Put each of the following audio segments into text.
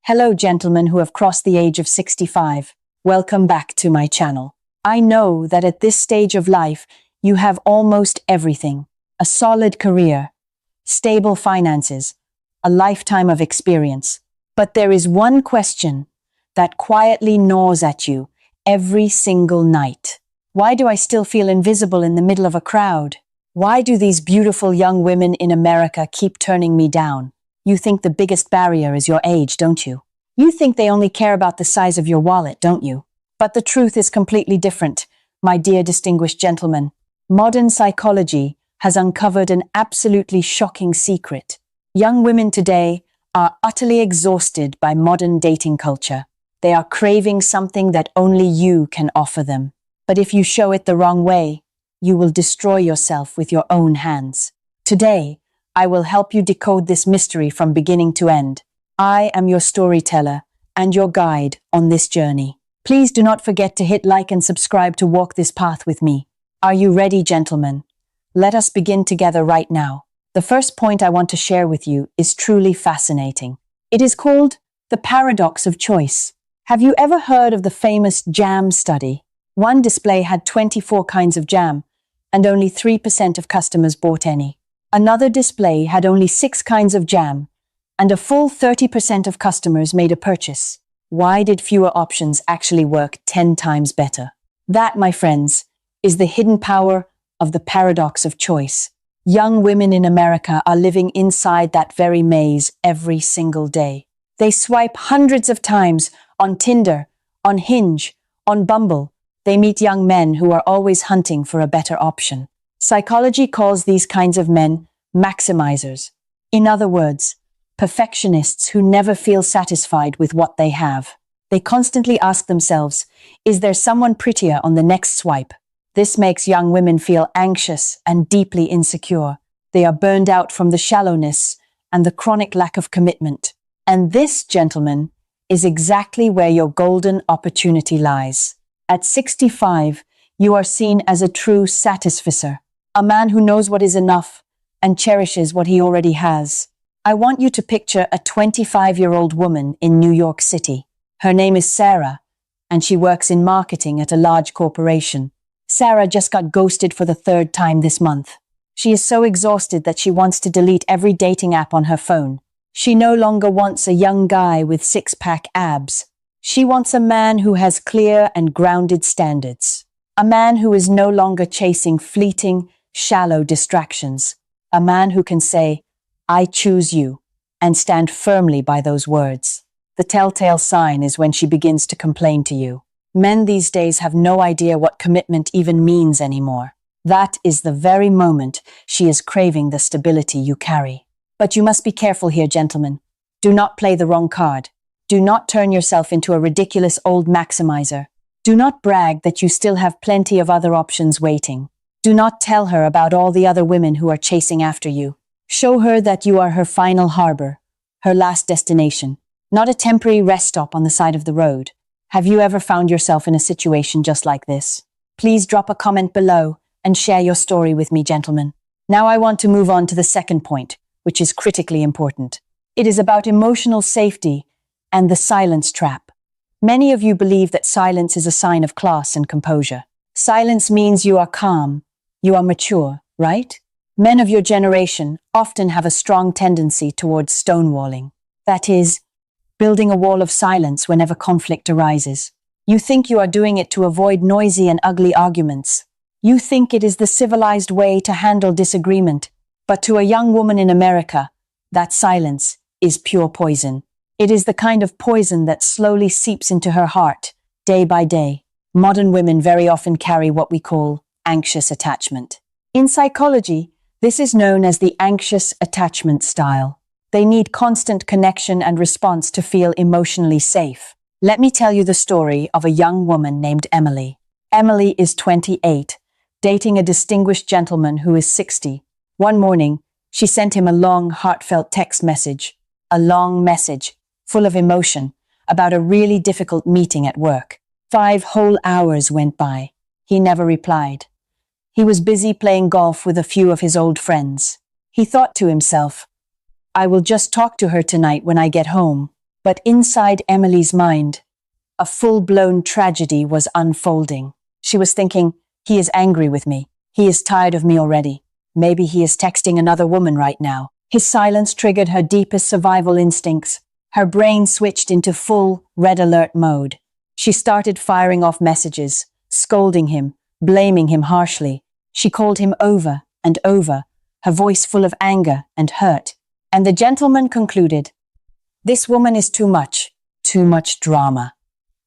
Hello, gentlemen who have crossed the age of 65. Welcome back to my channel. I know that at this stage of life, you have almost everything. A solid career, stable finances, a lifetime of experience. But there is one question that quietly gnaws at you every single night. Why do I still feel invisible in the middle of a crowd? Why do these beautiful young women in America keep turning me down? You think the biggest barrier is your age, don't you? You think they only care about the size of your wallet, don't you? But the truth is completely different, my dear distinguished gentlemen. Modern psychology has uncovered an absolutely shocking secret. Young women today are utterly exhausted by modern dating culture. They are craving something that only you can offer them. But if you show it the wrong way, you will destroy yourself with your own hands. Today, I will help you decode this mystery from beginning to end. I am your storyteller and your guide on this journey. Please do not forget to hit like and subscribe to walk this path with me. Are you ready, gentlemen? Let us begin together right now. The first point I want to share with you is truly fascinating. It is called the paradox of choice. Have you ever heard of the famous jam study? One display had 24 kinds of jam, and only 3% of customers bought any. Another display had only 6 kinds of jam, and a full 30% of customers made a purchase. Why did fewer options actually work 10 times better? That, my friends, is the hidden power of the paradox of choice. Young women in America are living inside that very maze every single day. They swipe hundreds of times on Tinder, on Hinge, on Bumble. They meet young men who are always hunting for a better option. Psychology calls these kinds of men maximizers. In other words, perfectionists who never feel satisfied with what they have. They constantly ask themselves, is there someone prettier on the next swipe? This makes young women feel anxious and deeply insecure. They are burned out from the shallowness and the chronic lack of commitment. And this, gentlemen, is exactly where your golden opportunity lies. At 65, you are seen as a true Satisficer, a man who knows what is enough and cherishes what he already has. I want you to picture a 25-year-old woman in New York City. Her name is Sarah, and she works in marketing at a large corporation. Sarah just got ghosted for the 3rd time this month. She is so exhausted that she wants to delete every dating app on her phone. She no longer wants a young guy with 6-pack abs. She wants a man who has clear and grounded standards. A man who is no longer chasing fleeting, shallow distractions. A man who can say, I choose you, and stand firmly by those words. The telltale sign is when she begins to complain to you. Men these days have no idea what commitment even means anymore. That is the very moment she is craving the stability you carry. But you must be careful here, gentlemen. Do not play the wrong card. Do not turn yourself into a ridiculous old maximizer. Do not brag that you still have plenty of other options waiting. Do not tell her about all the other women who are chasing after you. Show her that you are her final harbor, her last destination, not a temporary rest stop on the side of the road. Have you ever found yourself in a situation just like this? Please drop a comment below and share your story with me, gentlemen. Now I want to move on to the second point, which is critically important. It is about emotional safety and the silence trap. Many of you believe that silence is a sign of class and composure. Silence means you are calm, you are mature, right? Men of your generation often have a strong tendency towards stonewalling. That is, building a wall of silence whenever conflict arises. You think you are doing it to avoid noisy and ugly arguments. You think it is the civilized way to handle disagreement. But to a young woman in America, that silence is pure poison. It is the kind of poison that slowly seeps into her heart, day by day. Modern women very often carry what we call anxious attachment. In psychology, this is known as the anxious attachment style. They need constant connection and response to feel emotionally safe. Let me tell you the story of a young woman named Emily. Emily is 28, dating a distinguished gentleman who is 60. One morning, she sent him a long, heartfelt text message. A long message, full of emotion, about a really difficult meeting at work. 5 whole hours went by. He never replied. He was busy playing golf with a few of his old friends. He thought to himself, I will just talk to her tonight when I get home. But inside Emily's mind, a full-blown tragedy was unfolding. She was thinking, he is angry with me. He is tired of me already. Maybe he is texting another woman right now. His silence triggered her deepest survival instincts. Her brain switched into full red alert mode. She started firing off messages, scolding him, blaming him harshly. She called him over and over, her voice full of anger and hurt. And the gentleman concluded, "This woman is too much drama.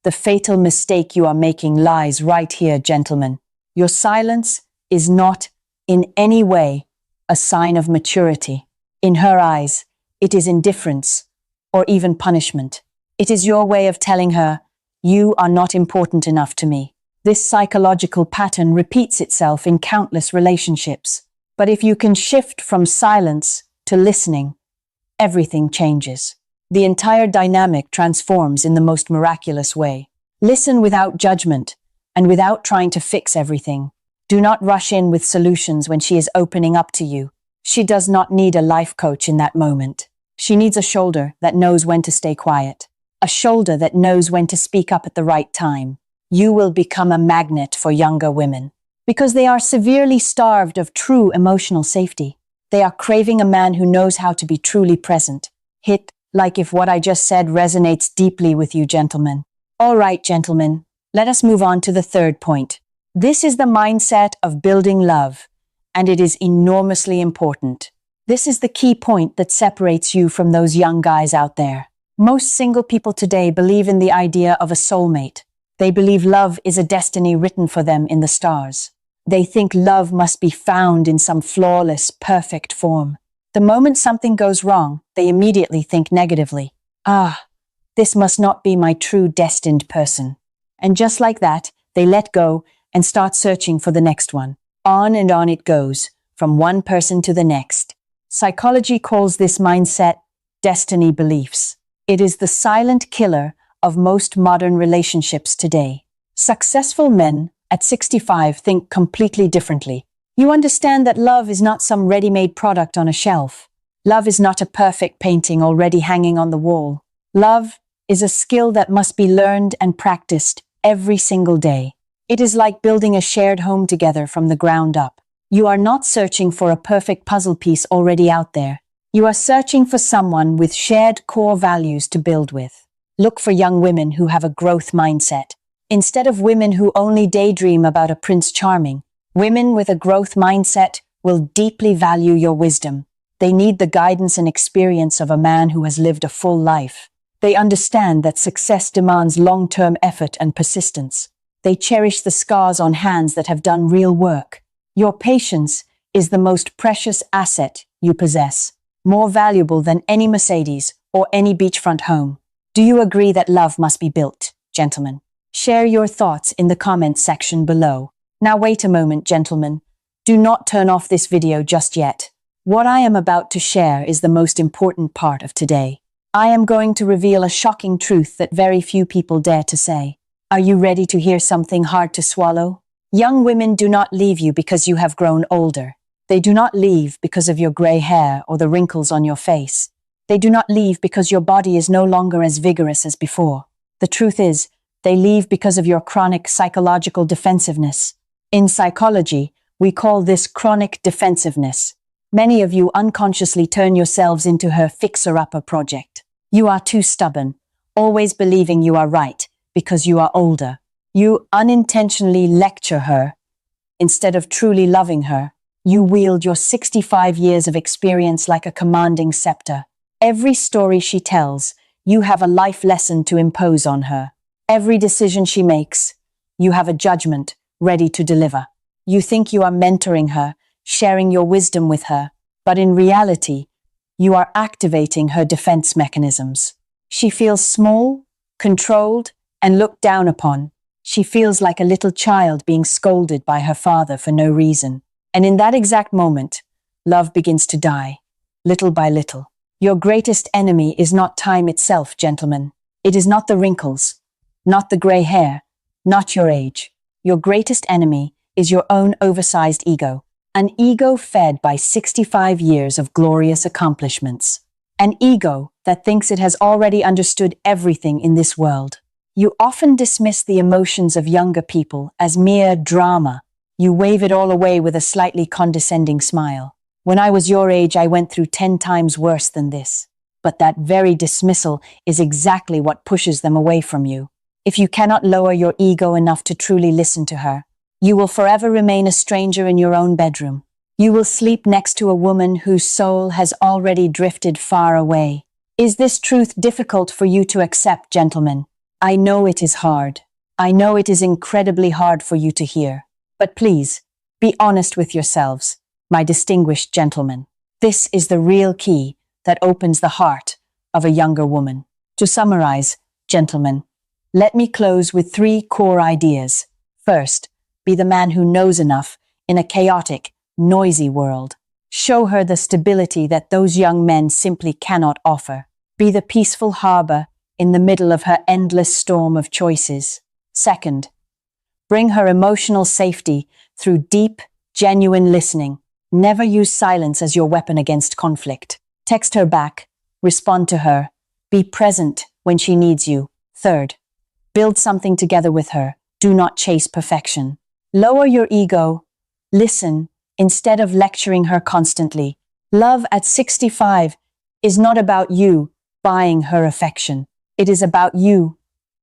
The fatal mistake you are making lies right here, gentlemen. Your silence is not in any way a sign of maturity. In her eyes, it is indifference or even punishment. It is your way of telling her, you are not important enough to me." This psychological pattern repeats itself in countless relationships. But if you can shift from silence to listening, everything changes. The entire dynamic transforms in the most miraculous way. Listen without judgment and without trying to fix everything. Do not rush in with solutions when she is opening up to you. She does not need a life coach in that moment. She needs a shoulder that knows when to stay quiet, a shoulder that knows when to speak up at the right time. You will become a magnet for younger women because they are severely starved of true emotional safety. They are craving a man who knows how to be truly present. Hit like if what I just said resonates deeply with you, gentlemen. All right, gentlemen, let us move on to the third point. This is the mindset of building love, and it is enormously important. This is the key point that separates you from those young guys out there. Most single people today believe in the idea of a soulmate. They believe love is a destiny written for them in the stars. They think love must be found in some flawless, perfect form. The moment something goes wrong, they immediately think negatively. This must not be my true destined person. And just like that, they let go and start searching for the next one. On and on it goes, from one person to the next. Psychology calls this mindset destiny beliefs. It is the silent killer of most modern relationships today. Successful men at 65 think completely differently. You understand that love is not some ready-made product on a shelf. Love is not a perfect painting already hanging on the wall. Love is a skill that must be learned and practiced every single day. It is like building a shared home together from the ground up. You are not searching for a perfect puzzle piece already out there. You are searching for someone with shared core values to build with. Look for young women who have a growth mindset. Instead of women who only daydream about a Prince Charming, women with a growth mindset will deeply value your wisdom. They need the guidance and experience of a man who has lived a full life. They understand that success demands long-term effort and persistence. They cherish the scars on hands that have done real work. Your patience is the most precious asset you possess, more valuable than any Mercedes or any beachfront home. Do you agree that love must be built, gentlemen? Share your thoughts in the comments section below. Now wait a moment, gentlemen. Do not turn off this video just yet. What I am about to share is the most important part of today. I am going to reveal a shocking truth that very few people dare to say. Are you ready to hear something hard to swallow? Young women do not leave you because you have grown older. They do not leave because of your gray hair or the wrinkles on your face. They do not leave because your body is no longer as vigorous as before. The truth is, they leave because of your chronic psychological defensiveness. In psychology, we call this chronic defensiveness. Many of you unconsciously turn yourselves into her fixer-upper project. You are too stubborn, always believing you are right because you are older. You unintentionally lecture her. Instead of truly loving her, you wield your 65 years of experience like a commanding scepter. Every story she tells, you have a life lesson to impose on her. Every decision she makes, you have a judgment ready to deliver. You think you are mentoring her, sharing your wisdom with her, but in reality, you are activating her defense mechanisms. She feels small, controlled, and looked down upon. She feels like a little child being scolded by her father for no reason. And in that exact moment, love begins to die, little by little. Your greatest enemy is not time itself, gentlemen. It is not the wrinkles, not the gray hair, not your age. Your greatest enemy is your own oversized ego, an ego fed by 65 years of glorious accomplishments. An ego that thinks it has already understood everything in this world. You often dismiss the emotions of younger people as mere drama. You wave it all away with a slightly condescending smile. When I was your age, I went through 10 times worse than this. But that very dismissal is exactly what pushes them away from you. If you cannot lower your ego enough to truly listen to her, you will forever remain a stranger in your own bedroom. You will sleep next to a woman whose soul has already drifted far away. Is this truth difficult for you to accept, gentlemen? I know it is hard. I know it is incredibly hard for you to hear. But please, be honest with yourselves, my distinguished gentlemen. This is the real key that opens the heart of a younger woman. To summarize, gentlemen, let me close with 3 core ideas. First, be the man who knows enough in a chaotic, noisy world. Show her the stability that those young men simply cannot offer. Be the peaceful harbor in the middle of her endless storm of choices. Second, bring her emotional safety through deep, genuine listening. Never use silence as your weapon against conflict. Text her back, respond to her, be present when she needs you. Third, build something together with her. Do not chase perfection. Lower your ego. Listen instead of lecturing her constantly. Love at 65 is not about you buying her affection. It is about you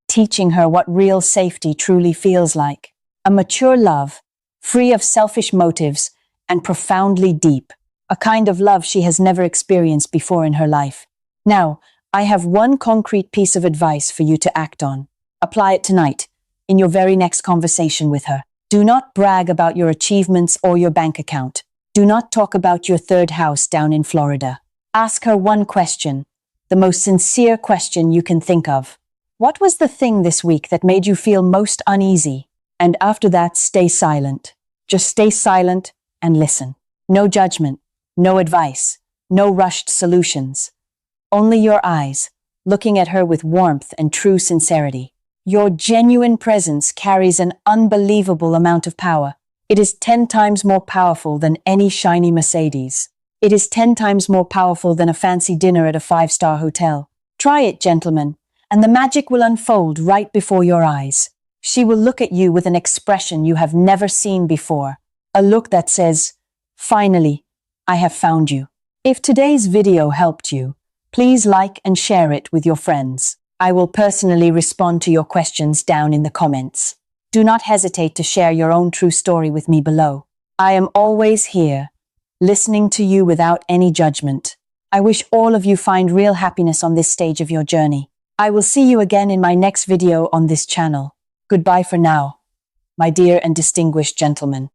teaching her what real safety truly feels like. A mature love, free of selfish motives and profoundly deep. A kind of love she has never experienced before in her life. Now, I have one concrete piece of advice for you to act on. Apply it tonight, in your very next conversation with her. Do not brag about your achievements or your bank account. Do not talk about your 3rd house down in Florida. Ask her one question, the most sincere question you can think of. What was the thing this week that made you feel most uneasy? And after that, stay silent. Just stay silent and listen. No judgment, no advice, no rushed solutions. Only your eyes, looking at her with warmth and true sincerity. Your genuine presence carries an unbelievable amount of power. It is 10 times more powerful than any shiny Mercedes. It is 10 times more powerful than a fancy dinner at a 5-star hotel. Try it, gentlemen, and the magic will unfold right before your eyes. She will look at you with an expression you have never seen before. A look that says, "Finally, I have found you." If today's video helped you, please like and share it with your friends. I will personally respond to your questions down in the comments. Do not hesitate to share your own true story with me below. I am always here, listening to you without any judgment. I wish all of you find real happiness on this stage of your journey. I will see you again in my next video on this channel. Goodbye for now, my dear and distinguished gentlemen.